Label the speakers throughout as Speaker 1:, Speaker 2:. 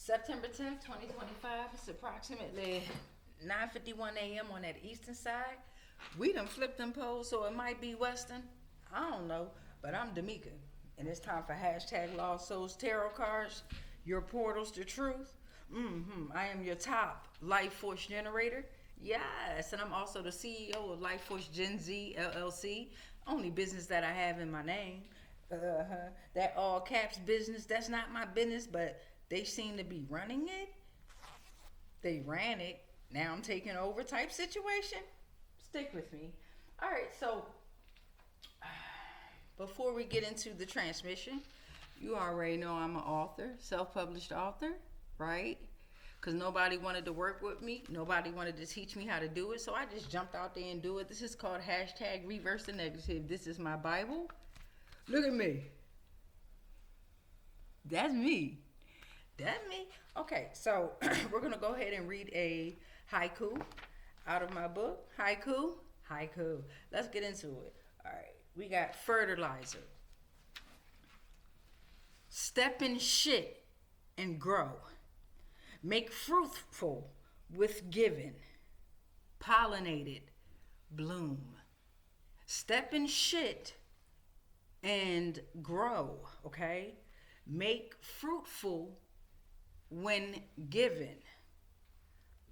Speaker 1: September 10th, 2025. It's approximately 9:51 a.m. on that eastern side. We done flipped them poles, so it might be western. I don't know, but I'm D'Amica, and it's time for hashtag Lost Souls Tarot cards. Your portals to truth. I am your top life force generator. Yes, and I'm also the CEO of Life Force Gen Z LLC. Only business that I have in my name. That all caps business. That's not my business, but they seem to be running it. They ran it. Now I'm taking over type situation. Stick with me. All right, so before we get into the transmission, you already know I'm an author, self-published author, right? Because nobody wanted to work with me. Nobody wanted to teach me how to do it. So I just jumped out there and do it. This is called hashtag reverse the negative. This is my Bible. Look at me. That's me. That's me. Okay, so we're going to go ahead and read a haiku out of my book. Haiku. Let's get into it. All right, we got Fertilizer. Step in shit and grow. Make fruitful with giving. Pollinated, bloom. Step in shit and grow, okay? Make fruitful when given.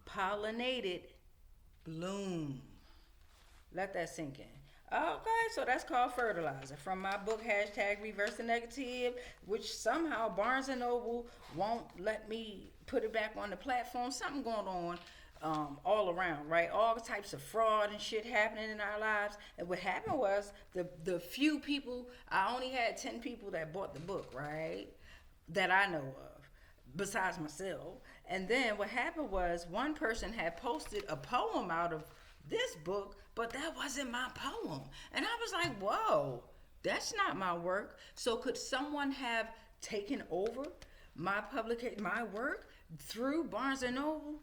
Speaker 1: Pollinated, bloom. Let that sink in. Okay, so that's called Fertilizer from my book, hashtag Reverse the Negative, which somehow Barnes & Noble won't let me put it back on the platform. Something going on all around, right? All types of fraud and shit happening in our lives. And what happened was the few people, I only had 10 people that bought the book, right? That I know of, besides myself. And then what happened was one person had posted a poem out of this book, but that wasn't my poem. And I was like, whoa, that's not my work. So could someone have taken over my my work through Barnes & Noble?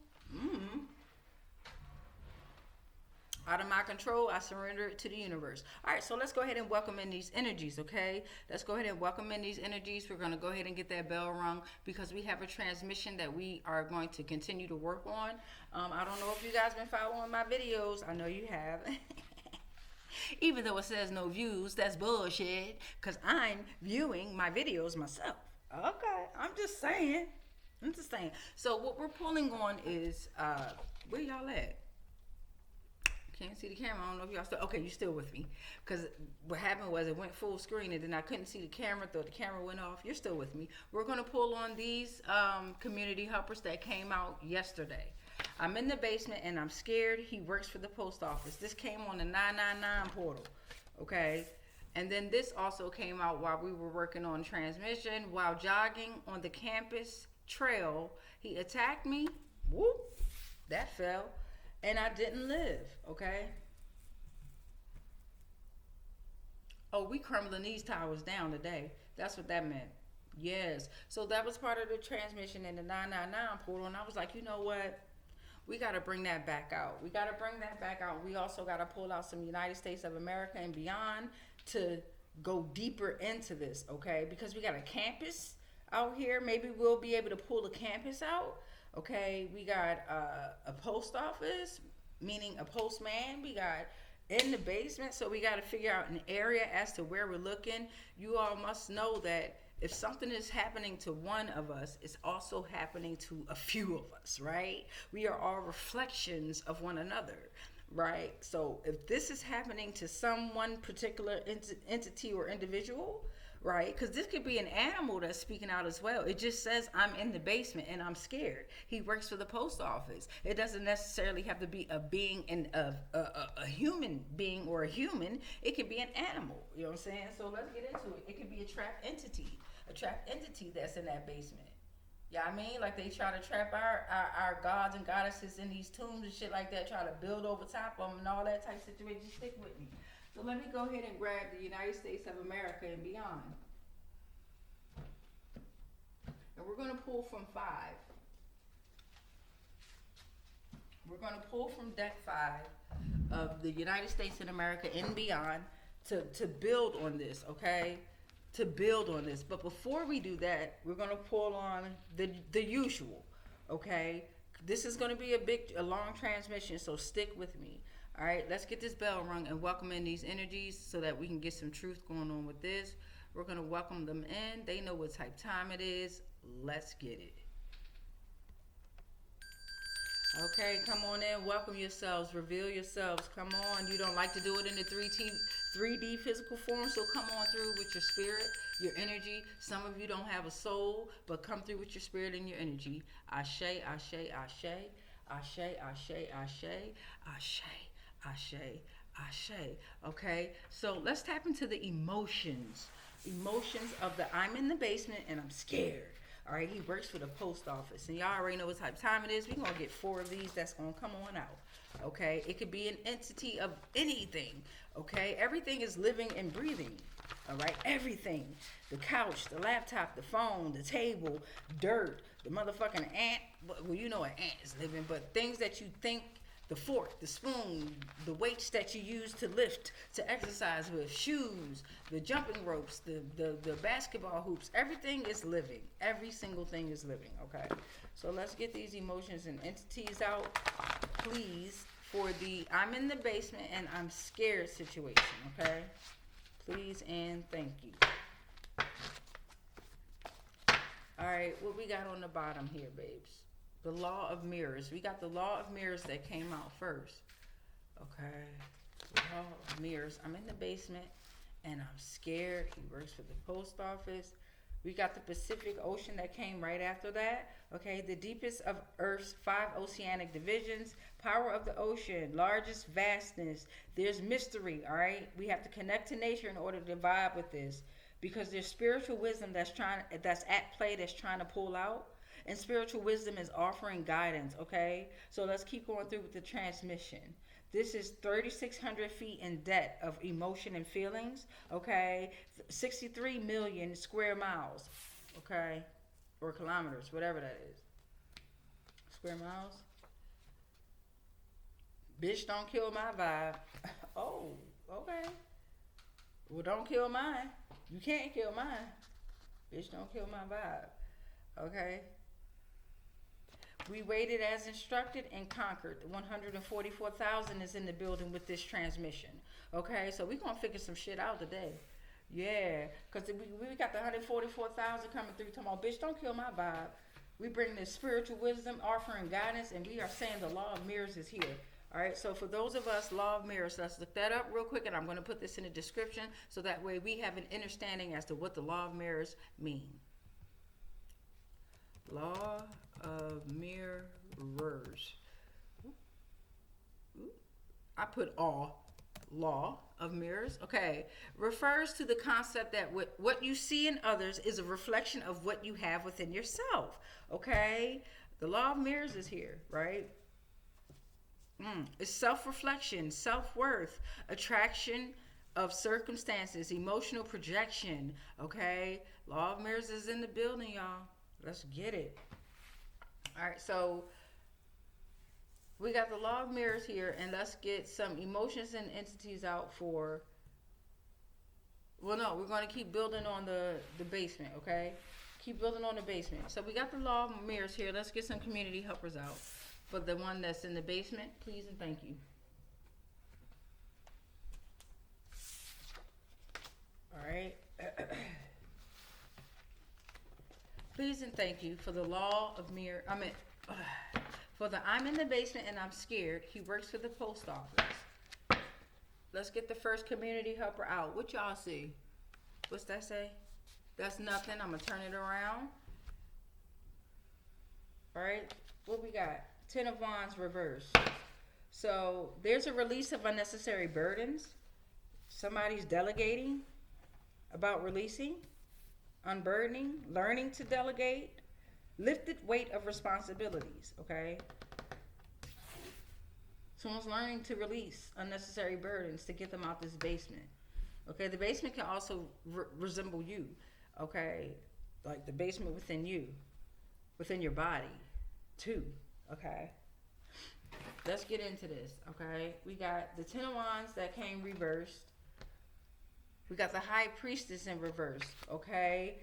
Speaker 1: Out of my control, I surrender it to the universe. All right, so let's go ahead and welcome in these energies, okay? Let's go ahead and welcome in these energies. We're going to go ahead and get that bell rung because we have a transmission that we are going to continue to work on. I don't know if you guys been following my videos. I know you have. Even though it says no views, that's bullshit because I'm viewing my videos myself. Okay, I'm just saying. So what we're pulling on is, where y'all at? Can't see the camera. I don't know if y'all still okay. You still with me? Because what happened was it went full screen and then I couldn't see the camera. Thought the camera went off. You're still with me. We're gonna pull on these community helpers that came out yesterday. I'm in the basement and I'm scared. He works for the post office. This came on the 999 portal. Okay. And then this also came out while we were working on transmission. While jogging on the campus trail, he attacked me. Whoop. That fell. And I didn't live, okay? Oh, we crumbling these towers down today. That's what that meant. Yes. So that was part of the transmission in the 999 portal. And I was like, you know what? We got to bring that back out. We also got to pull out some United States of America and beyond to go deeper into this, okay? Because we got a campus out here. Maybe we'll be able to pull the campus out. Okay, we got a post office, meaning a postman. We got in the basement, so we got to figure out an area as to where we're looking. You all must know that if something is happening to one of us, it's also happening to a few of us, right? We are all reflections of one another, right? So if this is happening to one particular entity or individual, right? Because this could be an animal that's speaking out as well. It just says, I'm in the basement and I'm scared. He works for the post office. It doesn't necessarily have to be a being and a human being or a human. It could be an animal. You know what I'm saying? So let's get into it. It could be a trapped entity that's in that basement. Yeah, I mean, like they try to trap our gods and goddesses in these tombs and shit like that, try to build over top of them and all that type of situation. Just stick with me. So let me go ahead and grab the United States of America and beyond. And we're going to pull from 5. We're going to pull from deck 5 of the United States of America and beyond to build on this, okay? to build on this. But before we do that, we're going to pull on the usual, okay? This is going to be a long transmission, so stick with me. All right, let's get this bell rung and welcome in these energies so that we can get some truth going on with this. We're going to welcome them in. They know what type time it is. Let's get it. Okay, come on in. Welcome yourselves. Reveal yourselves. Come on. You don't like to do it in the 3D physical form, so come on through with your spirit, your energy. Some of you don't have a soul, but come through with your spirit and your energy. Ashe, ashe, ashe, ashe, ashe, ashe, ashe, ashe, ashe. Okay, so let's tap into the emotions. Emotions of the I'm in the basement and I'm scared. All right, he works for the post office, and y'all already know what type of time it is. We're going to get 4 of these that's going to come on out, okay? It could be an entity of anything, okay? Everything is living and breathing, all right? Everything. The couch, the laptop, the phone, the table, dirt, the motherfucking ant. Well, you know an ant is living, but things that you think, the fork, the spoon, the weights that you use to lift, to exercise with, shoes, the jumping ropes, the basketball hoops, everything is living. Every single thing is living, okay? So let's get these emotions and entities out, please, for the I'm in the basement and I'm scared situation, okay? Please and thank you. All right, what we got on the bottom here, babes? The law of mirrors. We got the law of mirrors that came out first. Okay. Law of mirrors. I'm in the basement and I'm scared. He works for the post office. We got the Pacific Ocean that came right after that. Okay. The deepest of Earth's 5 oceanic divisions. Power of the ocean. Largest vastness. There's mystery. All right. We have to connect to nature in order to vibe with this. Because there's spiritual wisdom that's at play, that's trying to pull out. And spiritual wisdom is offering guidance, okay? So let's keep going through with the transmission. This is 3,600 feet in depth of emotion and feelings, okay? 63 million square miles, okay? Or kilometers, whatever that is. Square miles. Bish, don't kill my vibe. Oh, okay. Well, don't kill mine. You can't kill mine. Bish, don't kill my vibe, okay? We waited as instructed and conquered. 144,000 is in the building with this transmission. Okay, so we're going to figure some shit out today. Yeah, because we got the 144,000 coming through. Talking about, bitch, don't kill my vibe. We bring this spiritual wisdom, offering guidance, and we are saying the law of mirrors is here. All right, so for those of us, law of mirrors, let's look that up real quick, and I'm going to put this in the description so that way we have an understanding as to what the law of mirrors mean. Law of mirrors. I put all. Law of mirrors. Okay. Refers to the concept that what you see in others is a reflection of what you have within yourself. Okay. The law of mirrors is here, right? It's self-reflection, self-worth, attraction of circumstances, emotional projection. Okay. Law of mirrors is in the building, y'all. Let's get it. All right, so we got the law of mirrors here, and let's get some emotions and entities out for. Well, no, we're going to keep building on the basement, okay? Keep building on the basement. So we got the law of mirrors here. Let's get some community helpers out for the one that's in the basement, please and thank you. All right. Please and thank you for the law of mirror. For the I'm in the basement and I'm scared. He works for the post office. Let's get the first community helper out. What y'all see? What's that say? That's nothing. I'm gonna turn it around. All right. What we got? 10 of Wands reverse. So there's a release of unnecessary burdens. Somebody's delegating about releasing. Unburdening, learning to delegate, lifted weight of responsibilities, okay? Someone's learning to release unnecessary burdens to get them out this basement, okay? The basement can also resemble you, okay? Like the basement within you, within your body, too, okay? Let's get into this, okay? We got the 10 of Wands that came reversed. We got the High Priestess in reverse, okay?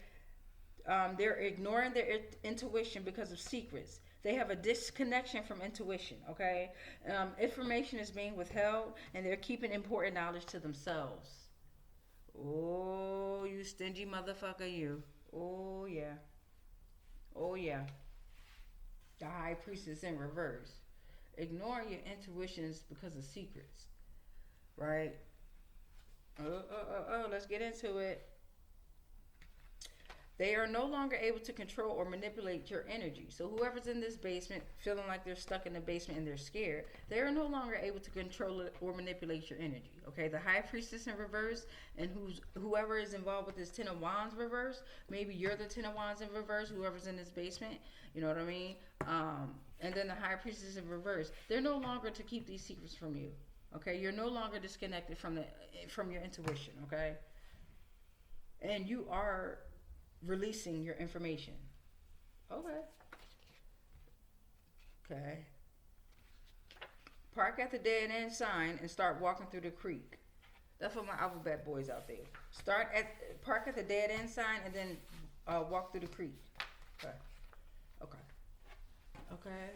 Speaker 1: They're ignoring their intuition because of secrets. They have a disconnection from intuition, okay? Information is being withheld, and they're keeping important knowledge to themselves. Oh, you stingy motherfucker, you. Oh, yeah. Oh, yeah. The High Priestess in reverse. Ignoring your intuitions because of secrets, right? Let's get into it. They are no longer able to control or manipulate your energy. So whoever's in this basement feeling like they're stuck in the basement and they're scared, they are no longer able to control it or manipulate your energy. Okay, the High Priestess in reverse, and whoever is involved with this Ten of Wands reverse, maybe you're the Ten of Wands in reverse, whoever's in this basement, you know what I mean? And then the High Priestess in reverse, they're no longer to keep these secrets from you. Okay, you're no longer disconnected from your intuition, okay? And you are releasing your information. Okay. Park at the dead end sign and start walking through the creek. That's for my alphabet boys out there. Park at the dead end sign and then walk through the creek. Okay.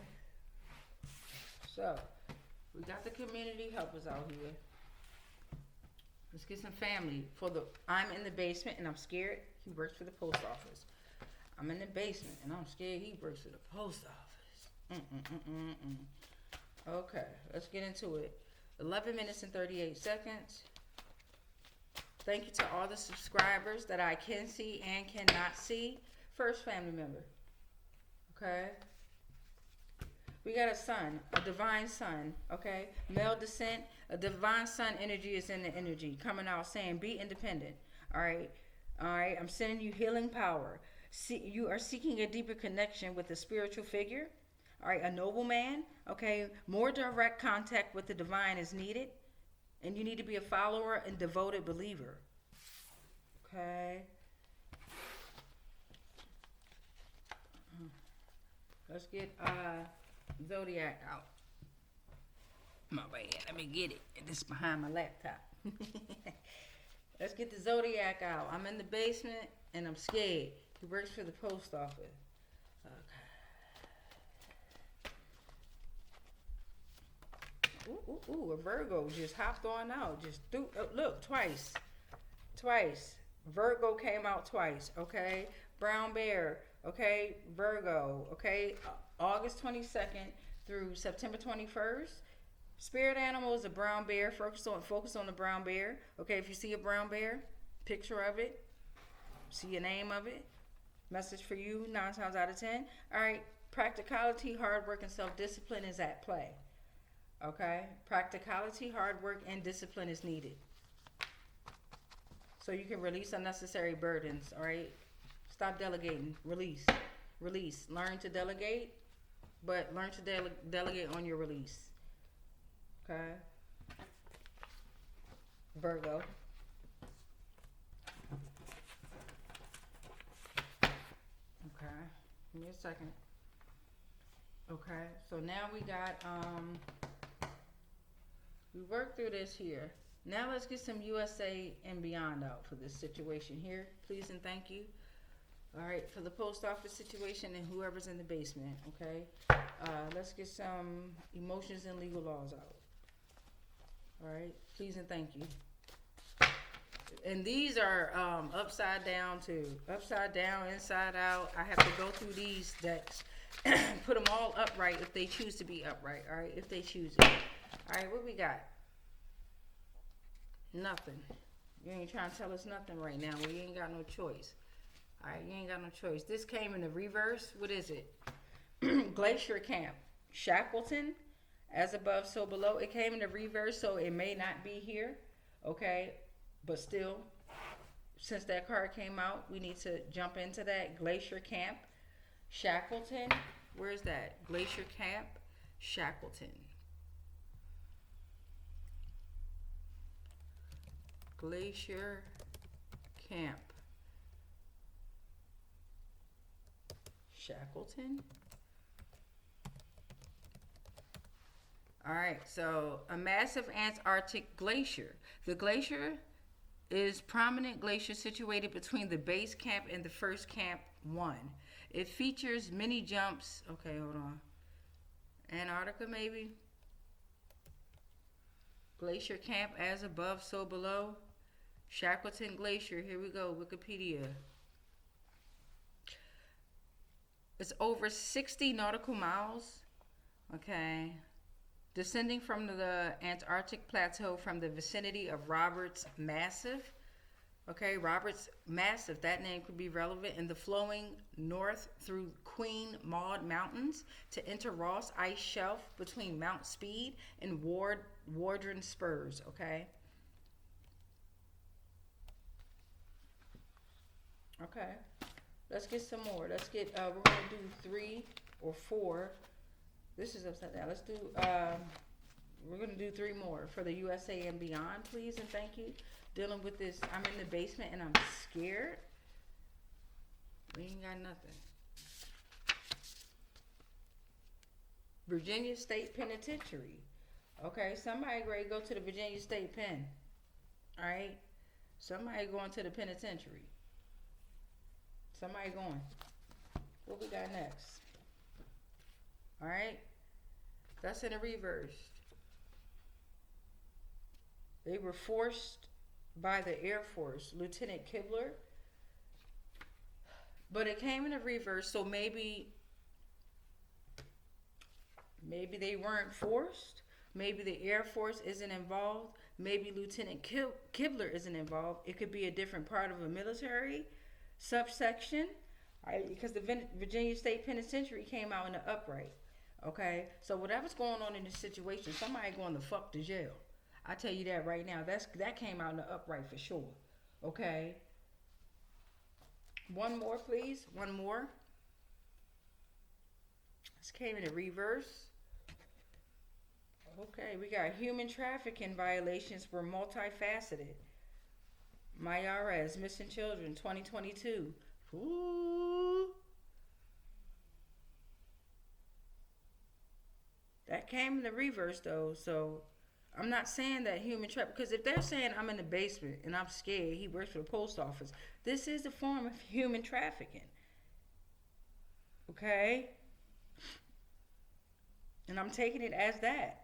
Speaker 1: So we got the community helpers out here. Let's get some family. I'm in the basement and I'm scared. He works for the post office. I'm in the basement and I'm scared. He works for the post office. Okay, let's get into it. 11 minutes and 38 seconds. Thank you to all the subscribers that I can see and cannot see. First family member. Okay. We got a sun, a divine sun, okay? Male descent, a divine sun energy is in the energy, coming out saying, be independent, all right? All right, I'm sending you healing power. You are seeking a deeper connection with a spiritual figure, all right? A noble man, okay? More direct contact with the divine is needed, and you need to be a follower and devoted believer, okay? Let's get, Zodiac out. My bad. Let me get it. This is behind my laptop. Let's get the Zodiac out. I'm in the basement and I'm scared. He works for the post office. Okay. Ooh, a Virgo just hopped on out. Just look, twice. Virgo came out twice, okay? Brown bear, okay? Virgo, okay? August 22nd through September 21st. Spirit animal is a brown bear. Focus on the brown bear. Okay, if you see a brown bear, picture of it, see a name of it. Message for you 9 times out of 10. All right, practicality, hard work, and self-discipline is at play. Okay, practicality, hard work, and discipline is needed. So you can release unnecessary burdens. All right, stop delegating. Release. Learn to delegate. But learn to delegate on your release. Okay. Virgo. Okay. Give me a second. Okay. So now we got, we worked through this here. Now let's get some USA and beyond out for this situation here. Please and thank you. All right, for the post office situation and whoever's in the basement, okay? Let's get some emotions and legal laws out. All right, please and thank you. And these are upside down too. Upside down, inside out. I have to go through these decks, put them all upright if they choose to be upright, all right? If they choose it. All right, what we got? Nothing. You ain't trying to tell us nothing right now. We ain't got no choice. All right, you ain't got no choice. This came in the reverse. What is it? Glacier Camp. Shackleton. As above, so below. It came in the reverse, so it may not be here. Okay? But still, since that card came out, we need to jump into that. Glacier Camp. Shackleton. Where's that? Glacier Camp. Shackleton. Glacier Camp. Shackleton. All right, so a massive Antarctic glacier. The glacier is prominent glacier situated between the base camp and the first camp 1. It features many jumps. Okay, hold on. Antarctica, maybe? Glacier camp as above, so below. Shackleton Glacier. Here we go. Wikipedia. It's over 60 nautical miles. Okay. Descending from the Antarctic plateau from the vicinity of Roberts Massif. Okay, Roberts Massif, that name could be relevant, in the flowing north through Queen Maud Mountains to enter Ross Ice Shelf between Mount Speed and Wardren Spurs, okay? Okay, let's get some more. Let's get, we're going to do 3 or 4. This is upside down. Let's do, we're going to do 3 more for the USA and beyond, please, and thank you. Dealing with this, I'm in the basement and I'm scared. We ain't got nothing. Virginia State Penitentiary. Okay, somebody ready to go to the Virginia State Pen. Alright? Somebody going to the penitentiary. Somebody going. What we got next? Alright? That's in the reverse. They were forced by the Air Force, Lieutenant Kibler. But it came in a reverse, so maybe they weren't forced. Maybe the Air Force isn't involved. Maybe Lieutenant Kibler isn't involved. It could be a different part of a military subsection, right? Because the Virginia State Penitentiary came out in the upright. Okay, so whatever's going on in this situation, somebody going the fuck to jail. I tell you that right now. That came out in the upright for sure. Okay. One more, please. One more. This came in the reverse. Okay, we got human trafficking violations were multifaceted. Mayarez, missing children, 2022. Ooh. That came in the reverse though, so I'm not saying that human trafficking, because if they're saying I'm in the basement and I'm scared, he works for the post office, this is a form of human trafficking. Okay? And I'm taking it as that.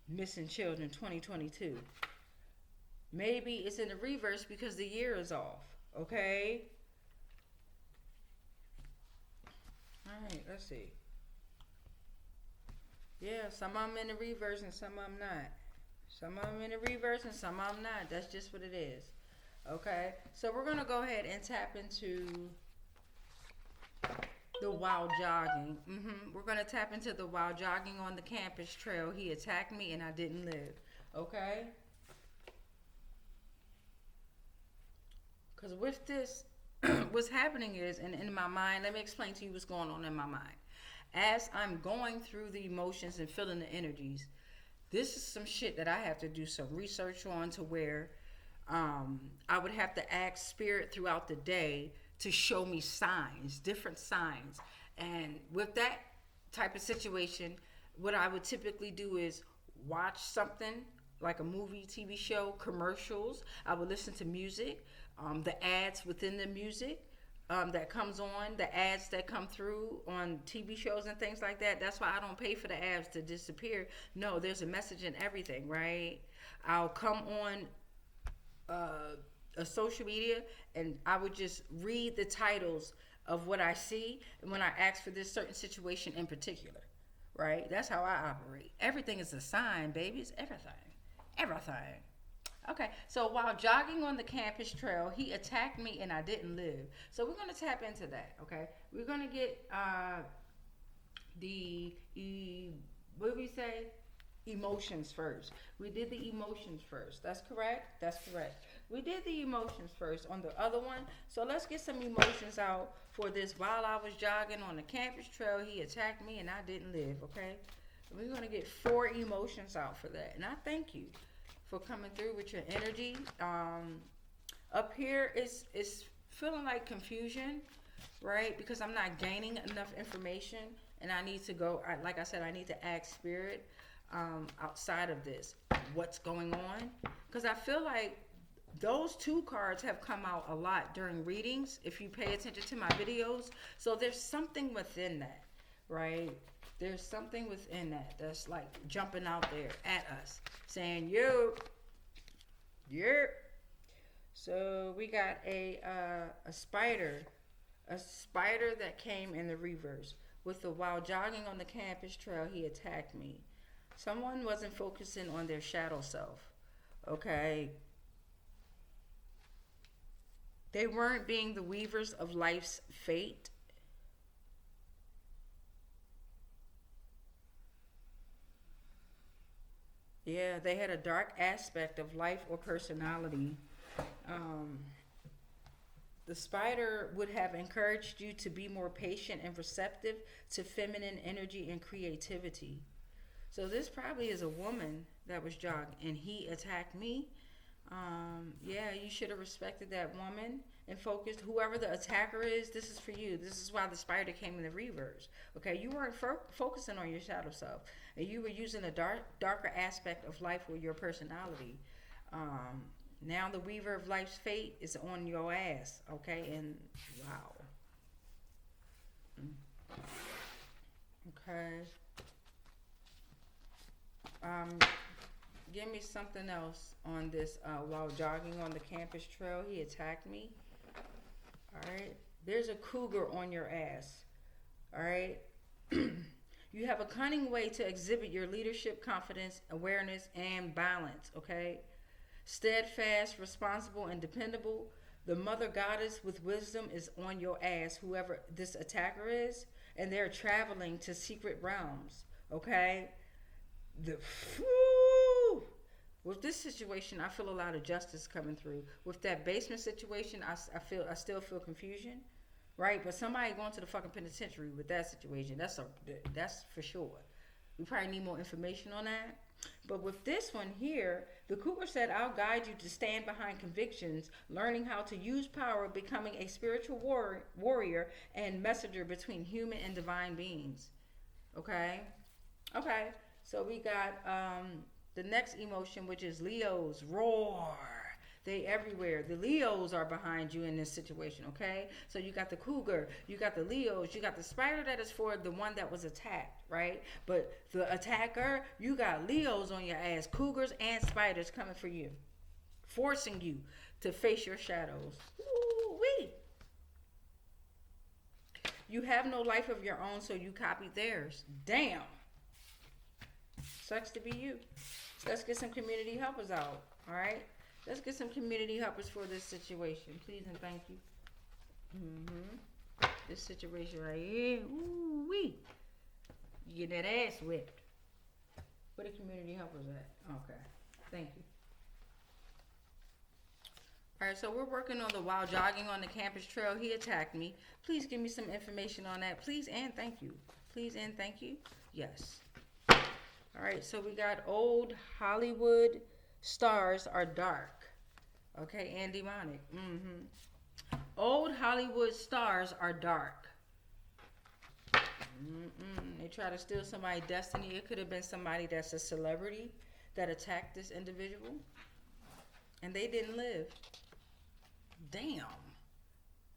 Speaker 1: Missing children 2022. Maybe it's in the reverse because the year is off. Okay? Alright, let's see. Yeah, some of them in the reverse and some of them not. Some of them in the reverse and some of them not. That's just what it is. Okay? So we're going to go ahead and tap into the while jogging. We're going to tap into the while jogging on the campus trail. He attacked me and I didn't live. Okay? Because with this, what's happening is, and in my mind, let me explain to you what's going on in my mind. As I'm going through the emotions and feeling the energies, this is some shit that I have to do some research on, to where I would have to ask spirit throughout the day to show me signs, different signs. And with that type of situation, what I would typically do is watch something like a movie, TV show, commercials. I would listen to music, the ads within the music. That comes on, the ads that come through on TV shows and things like that. That's why I don't pay for the ads to disappear. No, there's a message in everything, right? I'll come on a social media and I would just read the titles of what I see and when I ask for this certain situation in particular, right? That's how I operate. Everything is a sign, baby. It's everything. Everything. Okay, so while jogging on the campus trail, he attacked me and I didn't live. So we're going to tap into that, okay? We're going to get what do we say? Emotions first. We did the emotions first. That's correct? That's correct. We did the emotions first on the other one. So let's get some emotions out for this. While I was jogging on the campus trail, he attacked me and I didn't live, okay? We're going to get 4 emotions out for that. And I thank you for coming through with your energy. Up here is feeling like confusion, right? Because I'm not gaining enough information and I need to go, like I said, I need to ask spirit outside of this, what's going on? Because I feel like those two cards have come out a lot during readings if you pay attention to my videos. So there's something within that, right? There's something within that that's like jumping out there at us saying, yo, yeah. So we got a spider that came in the reverse with the while jogging on the campus trail, he attacked me. Someone wasn't focusing on their shadow self. Okay. They weren't being the weavers of life's fate. Yeah, they had a dark aspect of life or personality. The spider would have encouraged you to be more patient and receptive to feminine energy and creativity. So this probably is a woman that was jogging and he attacked me. Yeah, you should have respected that woman and focused. Whoever the attacker is, this is for you. This is why the spider came in the reverse. Okay, you weren't focusing on your shadow self, and you were using a darker aspect of life with your personality. Now the weaver of life's fate is on your ass. Okay, and wow. Okay. Give me something else on this. While jogging on the campus trail, he attacked me. All right. There's a cougar on your ass. All right. You have a cunning way to exhibit your leadership, confidence, awareness, and balance. Okay. Steadfast, responsible, and dependable. The mother goddess with wisdom is on your ass, whoever this attacker is, and they're traveling to secret realms. Okay. With this situation, I feel a lot of justice coming through. With that basement situation, I still feel confusion, right? But somebody going to the fucking penitentiary with that situation, that's for sure. We probably need more information on that. But with this one here, the cougar said, I'll guide you to stand behind convictions, learning how to use power, becoming a spiritual warrior and messenger between human and divine beings. Okay? Okay. So we got the next emotion, which is Leos. Roar. They everywhere. The Leos are behind you in this situation, okay? So you got the cougar, you got the Leos, you got the spider that is for the one that was attacked, right? But the attacker, you got Leos on your ass, cougars and spiders coming for you, forcing you to face your shadows. Ooh-wee. You have no life of your own, so you copy theirs. Damn. Sucks to be you. Let's get some community helpers out. All right. Let's get some community helpers for this situation, please and thank you. This situation right here. Ooh wee. You get that ass whipped. Where the community helpers at? Okay. Thank you. All right. So we're working on the while jogging on the campus trail, he attacked me. Please give me some information on that. Please and thank you. Please and thank you. Yes. All right, so we got old Hollywood stars are dark, okay, and demonic. Old Hollywood stars are dark. They try to steal somebody's destiny. It could have been somebody that's a celebrity that attacked this individual, and they didn't live. Damn.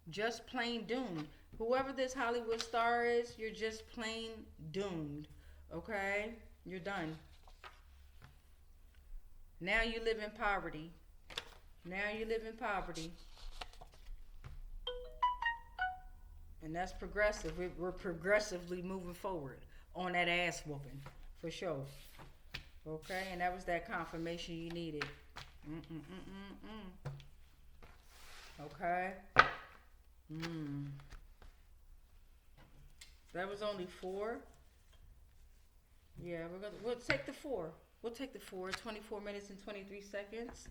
Speaker 1: Just plain doomed. Whoever this Hollywood star is, you're just plain doomed, okay? You're done. Now you live in poverty. Now you live in poverty. And that's progressive. We're progressively moving forward on that ass whooping, for sure. Okay, and that was that confirmation you needed. Okay. That was only 4. Yeah, we'll take the 4. We'll take the 4. 24 minutes and 23 seconds.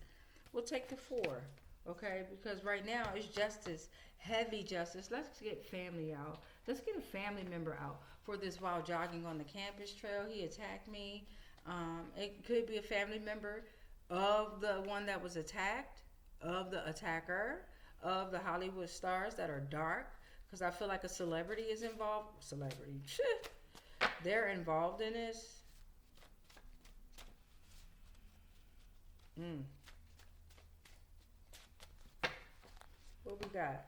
Speaker 1: We'll take the 4. Okay, because right now it's justice, heavy justice. Let's get family out. Let's get a family member out for this while jogging on the campus trail. He attacked me. It could be a family member of the one that was attacked, of the attacker, of the Hollywood stars that are dark. Because I feel like a celebrity is involved. Celebrity. They're involved in this. What we got?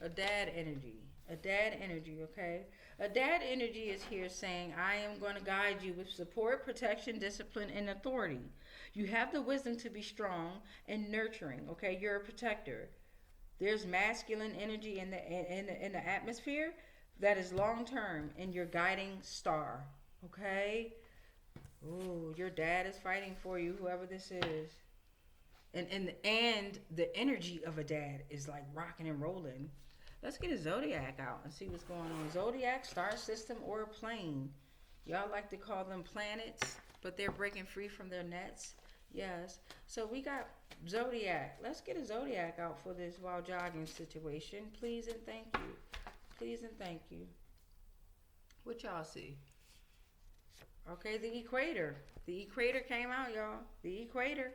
Speaker 1: A dad energy. A dad energy, okay? A dad energy is here saying, I am going to guide you with support, protection, discipline, and authority. You have the wisdom to be strong and nurturing, okay? You're a protector. There's masculine energy in the atmosphere that is long term in your guiding star, okay? Ooh, your dad is fighting for you, whoever this is. And the energy of a dad is like rocking and rolling. Let's get a zodiac out and see what's going on. Zodiac, star system, or a plane. Y'all like to call them planets, but they're breaking free from their nets. Yes. So we got zodiac. Let's get a zodiac out for this while jogging situation. Please and thank you. Please and thank you. What y'all see? Okay, the equator. The equator came out, y'all. The equator.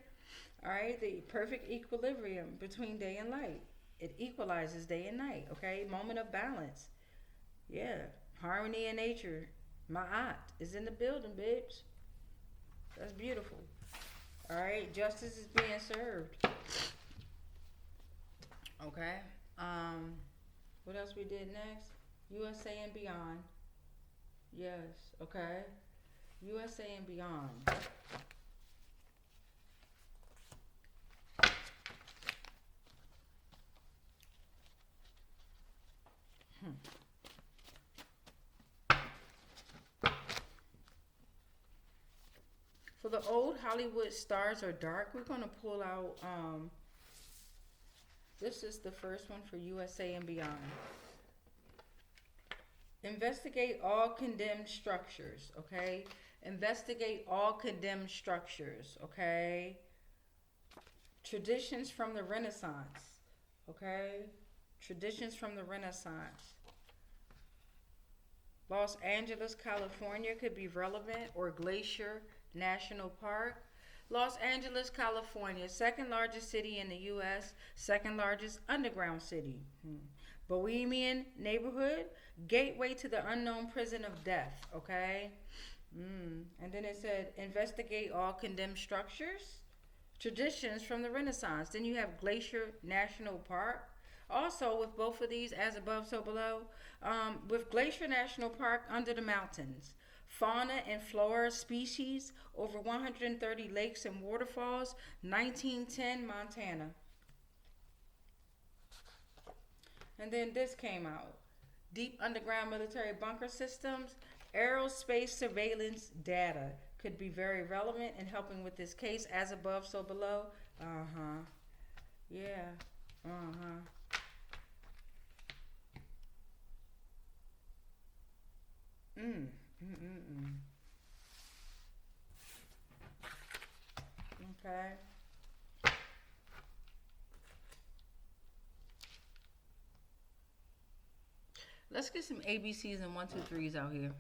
Speaker 1: All right, the perfect equilibrium between day and light. It equalizes day and night, okay? Moment of balance. Yeah, harmony in nature. My aunt is in the building, babes. That's beautiful. All right, justice is being served. Okay. What else we did next? USA and beyond. Yes, okay. USA and beyond. For the old Hollywood stars are dark, we're going to pull out, this is the first one for USA and beyond. Investigate all condemned structures, okay? Investigate all condemned structures, okay? Traditions from the Renaissance, okay? Traditions from the Renaissance. Los Angeles, California could be relevant, or Glacier National Park. Los Angeles, California, second largest city in the U.S., second largest underground city. Bohemian neighborhood, gateway to the unknown prison of death, okay? And then it said, investigate all condemned structures, traditions from the Renaissance. Then you have Glacier National Park. Also, with both of these, as above, so below, with Glacier National Park under the mountains, fauna and flora species, over 130 lakes and waterfalls, 1910 Montana. And then this came out. Deep underground military bunker systems, aerospace surveillance data could be very relevant in helping with this case, as above, so below. Yeah. Okay. Let's get some ABCs and 1, 2, 3s out here.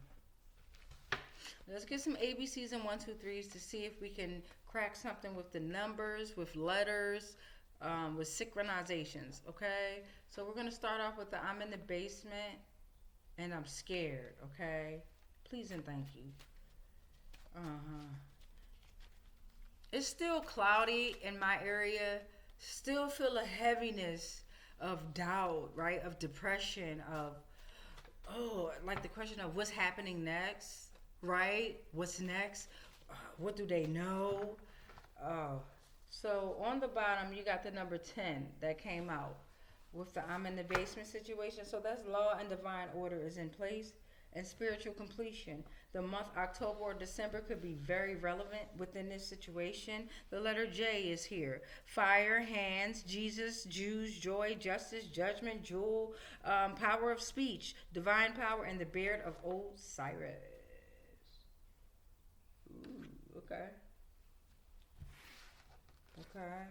Speaker 1: Let's get some ABCs and 1, 2, 3s to see if we can crack something with the numbers, with letters, with synchronizations, okay? So we're going to start off with the I'm in the basement and I'm scared, okay? Please and thank you. It's still cloudy in my area. Still feel a heaviness of doubt, right? Of depression, of, like the question of what's happening next, right? What's next? What do they know? So on the bottom, you got the number 10 that came out with the I'm in the basement situation. So that's law and divine order is in place and spiritual completion. The month October or December could be very relevant within this situation. The letter J is here. Fire, hands, Jesus, Jews, joy, justice, judgment, jewel, power of speech, divine power, and the beard of Osiris. Ooh, okay. Okay.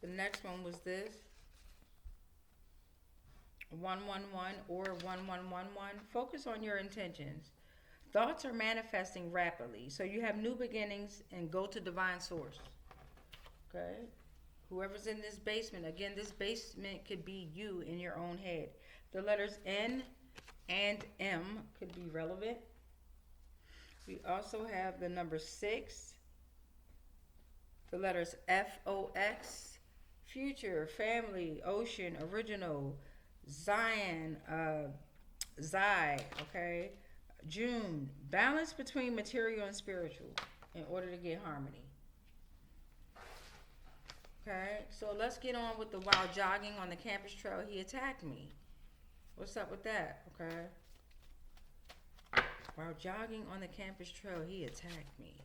Speaker 1: The next one was this. 111 or 1111. Focus on your intentions. Thoughts are manifesting rapidly, so you have new beginnings and go to divine source. Okay? Whoever's in this basement, again, this basement could be you in your own head. The letters N and M could be relevant. We also have the number 6 The letters FOX, future, family, ocean, original, Zion, Zai, okay? June, balance between material and spiritual in order to get harmony. Okay, so let's get on with the while jogging on the campus trail, he attacked me. What's up with that, okay? While jogging on the campus trail, he attacked me.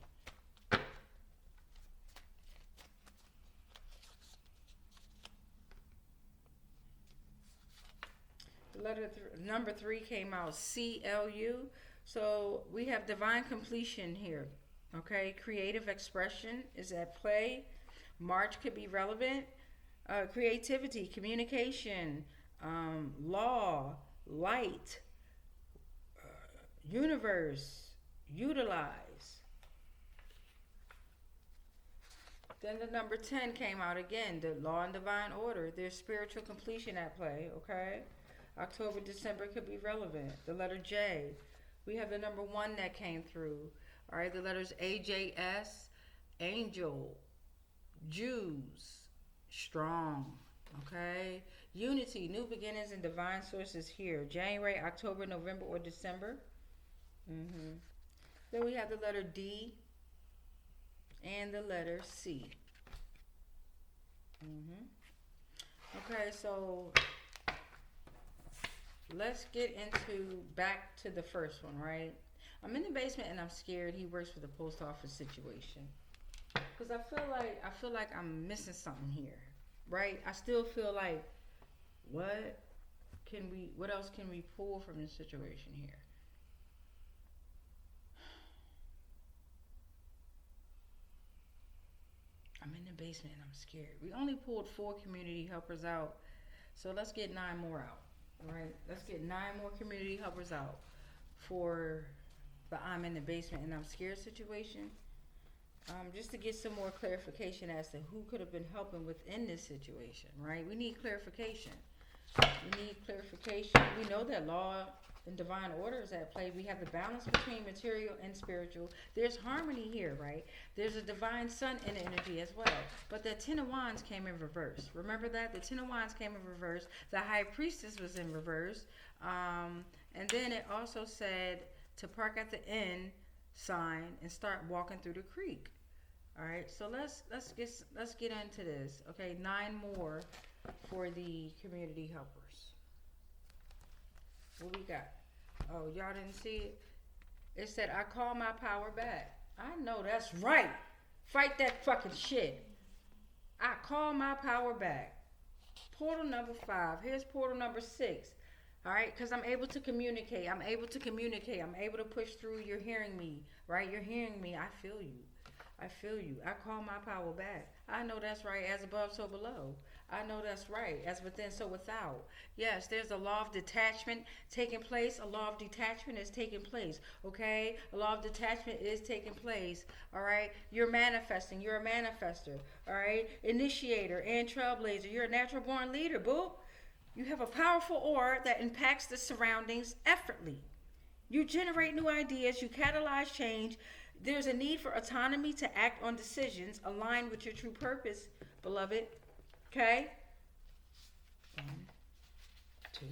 Speaker 1: Number 3 came out, CLU. So we have divine completion here. Okay, creative expression is at play. March could be relevant. Creativity, communication, law, light, universe, utilize. Then the number 10 came out again, the law and divine order. There's spiritual completion at play, okay? October, December could be relevant. The letter J. We have the number 1 that came through. All right, the letters AJS, angel, Jews, strong, okay? Unity, new beginnings and divine sources here. January, October, November, or December. Then we have the letter D and the letter C. Okay, so let's get into back to the first one, right? I'm in the basement and I'm scared. He works for the post office situation. Because I feel like I'm missing something here, right? I still feel like, what else can we pull from this situation here? I'm in the basement and I'm scared. We only pulled 4 community helpers out. So let's get 9 more out. All right, let's get 9 more community helpers out for the I'm in the basement and I'm scared situation. Just to get some more clarification as to who could have been helping within this situation, right? We need clarification. We know that law and divine order is at play. We have the balance between material and spiritual. There's harmony here, right? There's a divine sun in the energy as well. But the 10 of Wands came in reverse. Remember that? The 10 of Wands came in reverse. The High Priestess was in reverse. And then it also said to park at the end sign and start walking through the creek. All right, so let's get into this. Okay, 9 more for the community helpers. What we got? Oh, y'all didn't see it? It said, I call my power back. I know that's right. Fight that fucking shit. I call my power back. Portal number 5. Here's portal number 6. All right, because I'm able to communicate. I'm able to push through. You're hearing me, right? You're hearing me. I feel you. I call my power back. I know that's right. As above, so below. I know that's right. As within, so without. Yes, there's a law of detachment taking place. A law of detachment is taking place. Okay? A law of detachment is taking place. All right? You're manifesting. You're a manifestor. All right? Initiator and trailblazer. You're a natural born leader, boo. You have a powerful aura that impacts the surroundings effortlessly. You generate new ideas. You catalyze change. There's a need for autonomy to act on decisions aligned with your true purpose, beloved. Okay? 1, 2,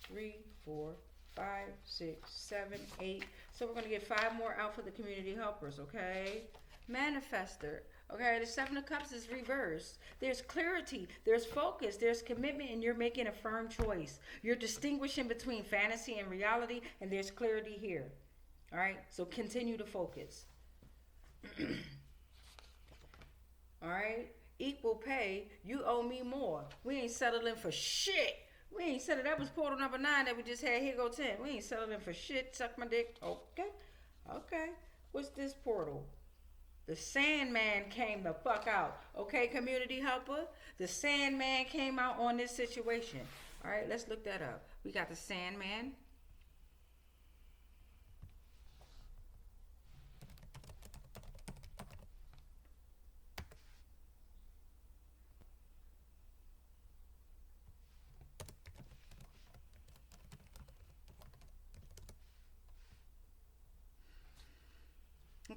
Speaker 1: 3, 4, 5, 6, 7, 8. So we're going to get 5 more out for the community helpers, okay? Manifestor. Okay, the 7 of Cups is reversed. There's clarity, there's focus, there's commitment, and you're making a firm choice. You're distinguishing between fantasy and reality, and there's clarity here. All right, so continue to focus. All right, equal pay. You owe me more. We ain't settling for shit. We ain't settled. That was portal number 9 that we just had. Here go 10. We ain't settling for shit. Suck my dick. Okay. What's this portal? The Sandman came the fuck out. Okay, community helper? The Sandman came out on this situation. All right, let's look that up. We got the Sandman.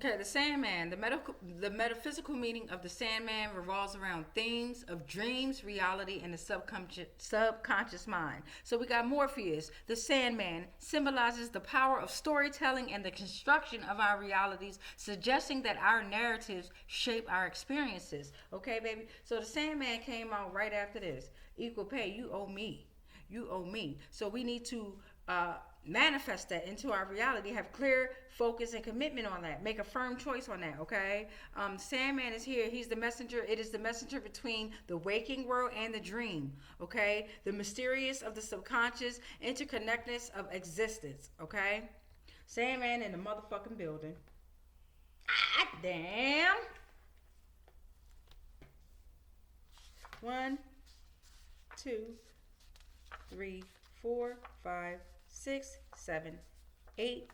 Speaker 1: Okay, the Sandman. The metaphysical meaning of the Sandman revolves around themes of dreams, reality, and the subconscious mind. So we got Morpheus. The Sandman symbolizes the power of storytelling and the construction of our realities, suggesting that our narratives shape our experiences. Okay, baby? So the Sandman came out right after this. Equal pay. You owe me. You owe me. So we need to manifest that into our reality, have clear focus and commitment on that, make a firm choice on that. Okay, Sandman is here. He's the messenger. It is the messenger between the waking world and the dream. Okay, the mysterious of the subconscious, interconnectedness of existence. Okay, Sandman in the motherfucking building. Ah, damn. 1, 2, 3, 4, 5, 6, 7, 8,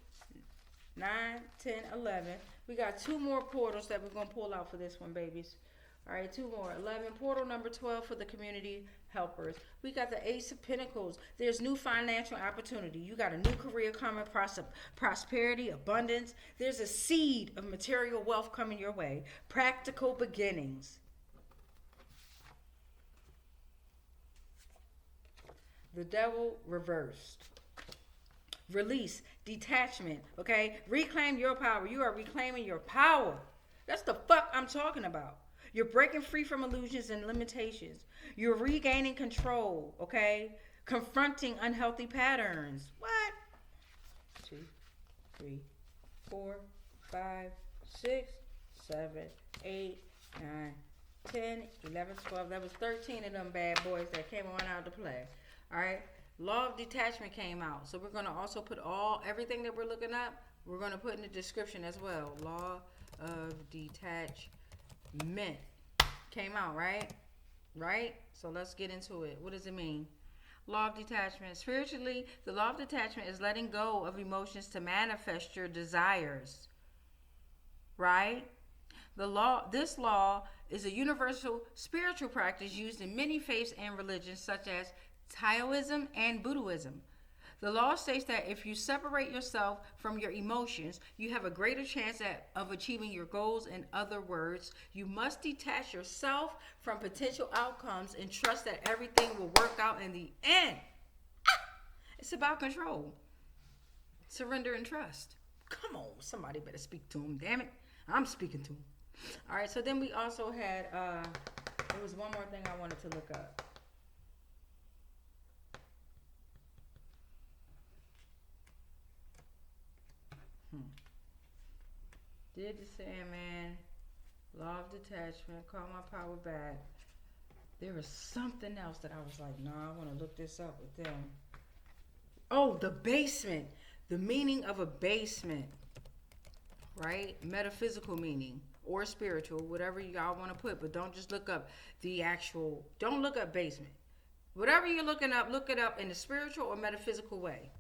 Speaker 1: 9, 10, 11. We got 2 more portals that we're going to pull out for this one, babies. All right, 2 more. 11. Portal number 12 for the community helpers. We got the Ace of Pentacles. There's new financial opportunity. You got a new career coming, prosperity, abundance. There's a seed of material wealth coming your way. Practical beginnings. The Devil reversed. Release, detachment, okay? Reclaim your power. You are reclaiming your power. That's the fuck I'm talking about. You're breaking free from illusions and limitations. You're regaining control, okay? Confronting unhealthy patterns. What? 2, 3, 4, 5, 6, 7, 8, 9, 10, 11, 12. That was 13 of them bad boys that came on out to play. All right? Law of detachment came out. So we're going to also put everything that we're looking up, we're going to put in the description as well. Law of detachment came out, right? Right? So let's get into it. What does it mean? Law of detachment. Spiritually, the law of detachment is letting go of emotions to manifest your desires. Right? This law is a universal spiritual practice used in many faiths and religions such as Taoism and Buddhism. The law states that if you separate yourself from your emotions, you have a greater chance of achieving your goals. In other words, you must detach yourself from potential outcomes and trust that everything will work out in the end. It's about control, surrender, and trust. Come on, somebody better speak to him, damn it. I'm speaking to him. All right, so then we also had, there was one more thing I wanted to look up. Did the Sandman, law of detachment, call my power back. There was something else that I was like, no, I want to look this up with them. Oh, the basement. The meaning of a basement. Right? Metaphysical meaning or spiritual, whatever y'all want to put. But don't just look up don't look up basement. Whatever you're looking up, look it up in a spiritual or metaphysical way.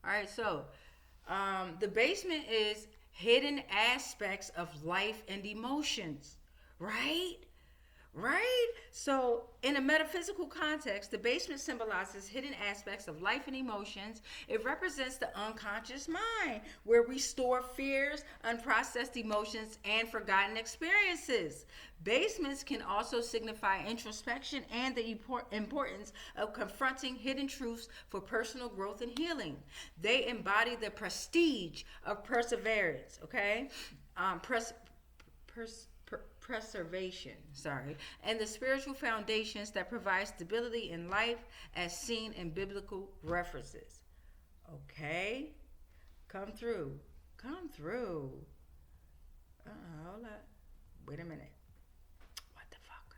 Speaker 1: All right, so the basement is hidden aspects of life and emotions, right? Right? So in a metaphysical context, the basement symbolizes hidden aspects of life and emotions. It represents the unconscious mind, where we store fears, unprocessed emotions, and forgotten experiences. Basements can also signify introspection and the importance of confronting hidden truths for personal growth and healing. They embody the prestige of perseverance, okay? Preservation, and the spiritual foundations that provide stability in life as seen in biblical references. Okay? Come through. Hold up. Wait a minute. What the fuck?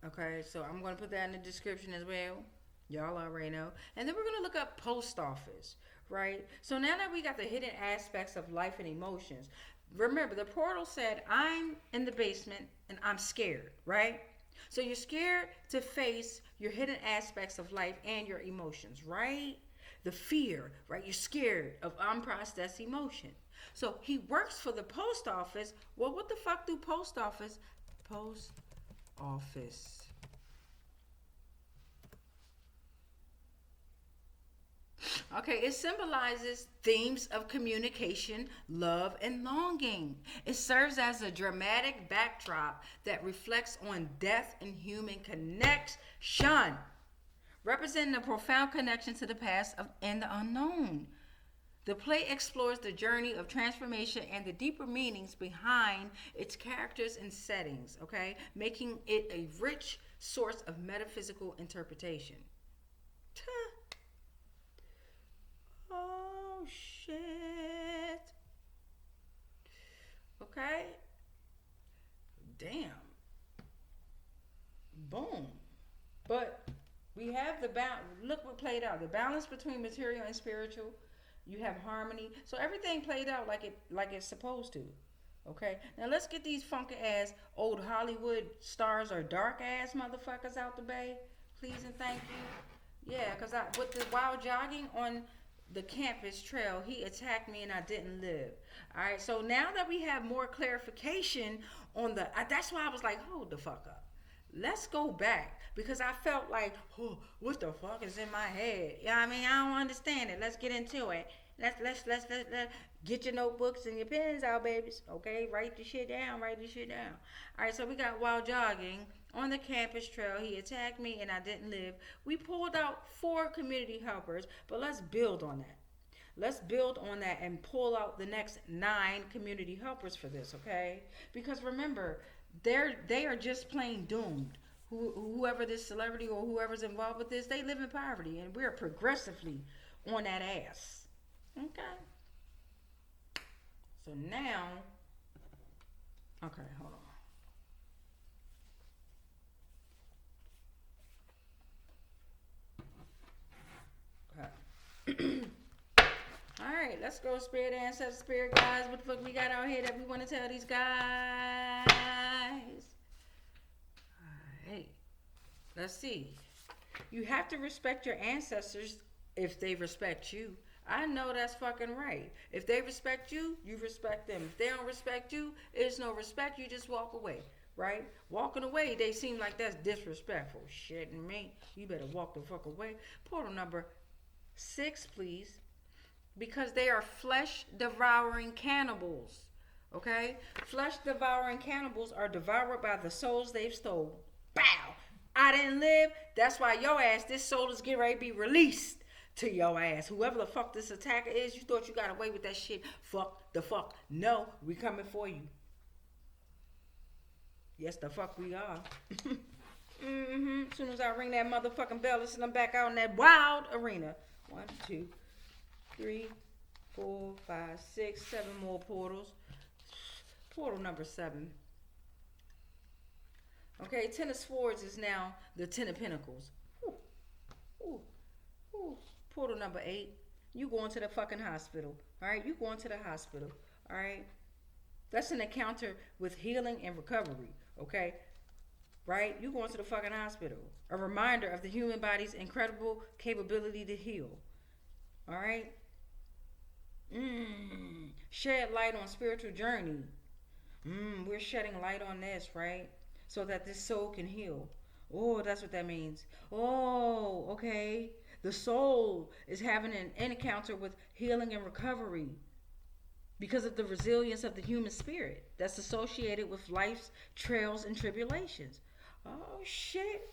Speaker 1: Okay, so I'm going to put that in the description as well. Y'all already know. And then we're going to look up post office, right? So now that we got the hidden aspects of life and emotions, remember the portal said, I'm in the basement and I'm scared, right? So you're scared to face your hidden aspects of life and your emotions, right? The fear, right? You're scared of unprocessed emotion. So he works for the post office. Well, what the fuck do post office office. Okay, it symbolizes themes of communication, love, and longing. It serves as a dramatic backdrop that reflects on death and human connection, representing a profound connection to the past and the unknown. The play explores the journey of transformation and the deeper meanings behind its characters and settings, okay, making it a rich source of metaphysical interpretation. Oh, shit. Okay. Damn. Boom. But we have the balance. Look what played out. The balance between material and spiritual. You have harmony. So everything played out like it's supposed to. Okay. Now let's get these funky ass old Hollywood stars or dark ass motherfuckers out the bay. Please and thank you. Yeah, because with the while jogging on the campus trail, he attacked me and I didn't live. All right, so now that we have more clarification on that's why I was like, hold the fuck up. Let's go back because I felt like, oh, what the fuck is in my head? You know what I mean? I don't understand it. Let's get into it. Let's get your notebooks and your pens out, babies. Okay, write the shit down. All right, so we got while jogging on the campus trail, he attacked me and I didn't live. We pulled out 4 community helpers, but let's build on that. Let's build on that and pull out the next 9 community helpers for this, okay? Because remember, they are just plain doomed. Whoever this celebrity or whoever's involved with this, they live in poverty, and we're progressively on that ass. Okay. So now, okay, hold on. All right, let's go, spirit, ancestors, spirit guys. What the fuck we got out here that we want to tell these guys? All right, let's see. You have to respect your ancestors if they respect you. I know that's fucking right. If they respect you, you respect them. If they don't respect you, it's no respect. You just walk away, right? Walking away, they seem like that's disrespectful. Shitting me. You better walk the fuck away. Portal number 6, please. Because they are flesh-devouring cannibals. Okay? Flesh-devouring cannibals are devoured by the souls they've stolen. Bow! I didn't live. That's why your ass, this soul is getting ready to be released to your ass. Whoever the fuck this attacker is, you thought you got away with that shit. Fuck the fuck. No, we coming for you. Yes, the fuck we are. As soon as I ring that motherfucking bell, listen, I'm back out in that wild arena. 1, 2, 3, 4, 5, 6, 7 more portals. Portal number 7. Okay, 10 of Swords is now the 10 of Pentacles. Ooh, ooh, ooh. Portal number 8. You going to the fucking hospital. All right, you going to the hospital. All right. That's an encounter with healing and recovery. Okay. Right? You going to the fucking hospital. A reminder of the human body's incredible capability to heal. All right. Shed light on spiritual journey. We're shedding light on this, right? So that this soul can heal. Oh, that's what that means. Oh, okay. The soul is having an encounter with healing and recovery because of the resilience of the human spirit that's associated with life's trials and tribulations. Oh, shit.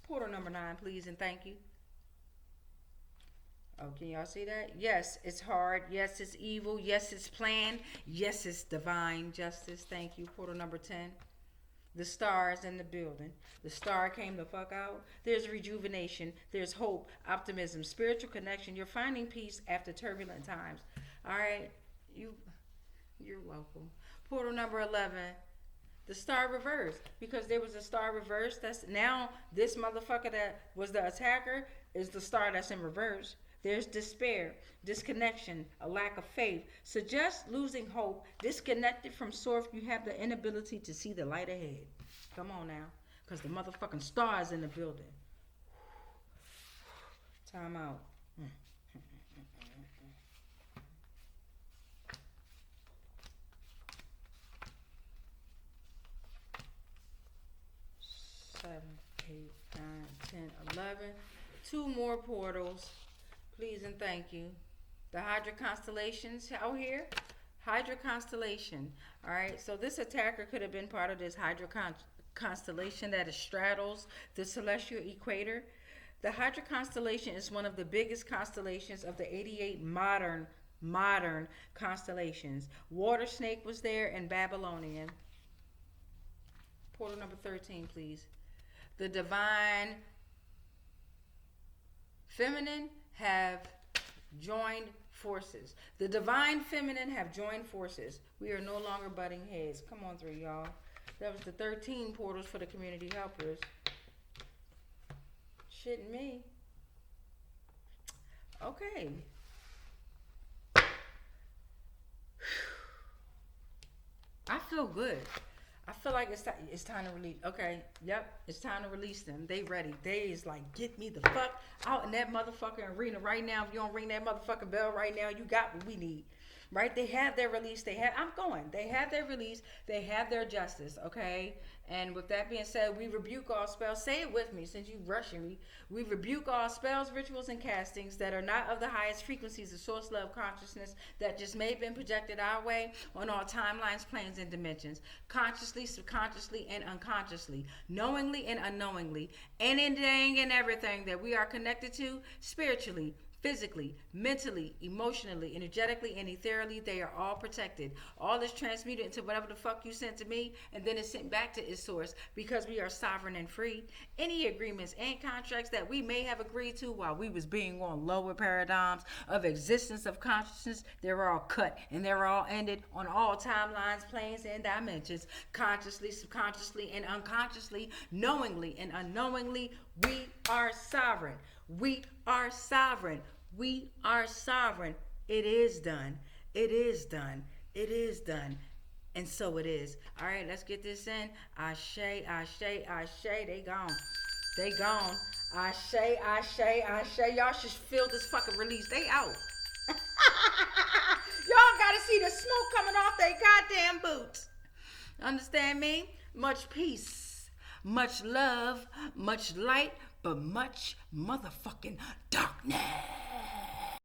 Speaker 1: Portal number 9, please, and thank you. Oh, can y'all see that? Yes, it's hard. Yes, it's evil. Yes, it's planned. Yes, it's divine justice. Thank you. Portal number 10. The stars in the building. The star came the fuck out. There's rejuvenation. There's hope, optimism, spiritual connection. You're finding peace after turbulent times. All right? You're welcome. Portal number 11. The star reversed. Because there was a star reversed. That's now this motherfucker that was the attacker is the star that's in reverse. There's despair, disconnection, a lack of faith. Suggest losing hope, disconnected from source. You have the inability to see the light ahead. Come on now. Because the motherfucking star is in the building. Time out. 7, 8, 9, 10, 11. 2 more portals. Please and thank you. The Hydra constellations out here. Hydra constellation. All right. So this attacker could have been part of this Hydra constellation that straddles the celestial equator. The Hydra constellation is one of the biggest constellations of the 88 modern constellations. Water snake was there and Babylonian. Portal number 13, please. The divine feminine have joined forces. The divine feminine have joined forces. We are no longer butting heads. Come on through, y'all. That was the 13 portals for the community helpers. Shitting me. Okay. I feel good. I feel like it's time to release. Okay, yep, it's time to release them. They ready. They is like, get me the fuck out in that motherfucking arena right now. If you don't ring that motherfucking bell right now, you got what we need. Right? They have their release. They have their release. They have their justice. Okay. And with that being said, we rebuke all spells. Say it with me since you rushing me. We rebuke all spells, rituals, and castings that are not of the highest frequencies of source love consciousness that just may have been projected our way on all timelines, planes, and dimensions. Consciously, subconsciously, and unconsciously. Knowingly and unknowingly. Anything and everything that we are connected to spiritually, physically, mentally, emotionally, energetically, and ethereally, they are all protected. All is transmuted into whatever the fuck you sent to me, and then it's sent back to its source because we are sovereign and free. Any agreements and contracts that we may have agreed to while we was being on lower paradigms of existence of consciousness, they're all cut and they're all ended on all timelines, planes, and dimensions, consciously, subconsciously, and unconsciously, knowingly and unknowingly. We are sovereign. We are sovereign. We are sovereign. It is done. It is done. It is done. And so it is. All right, let's get this in. Ashe, ashe, ashe. They gone. They gone. Ashe, ashe, ashe. Y'all should feel this fucking release. They out. Y'all gotta see the smoke coming off their goddamn boots. Understand me? Much peace, much love, much light, but much motherfucking darkness.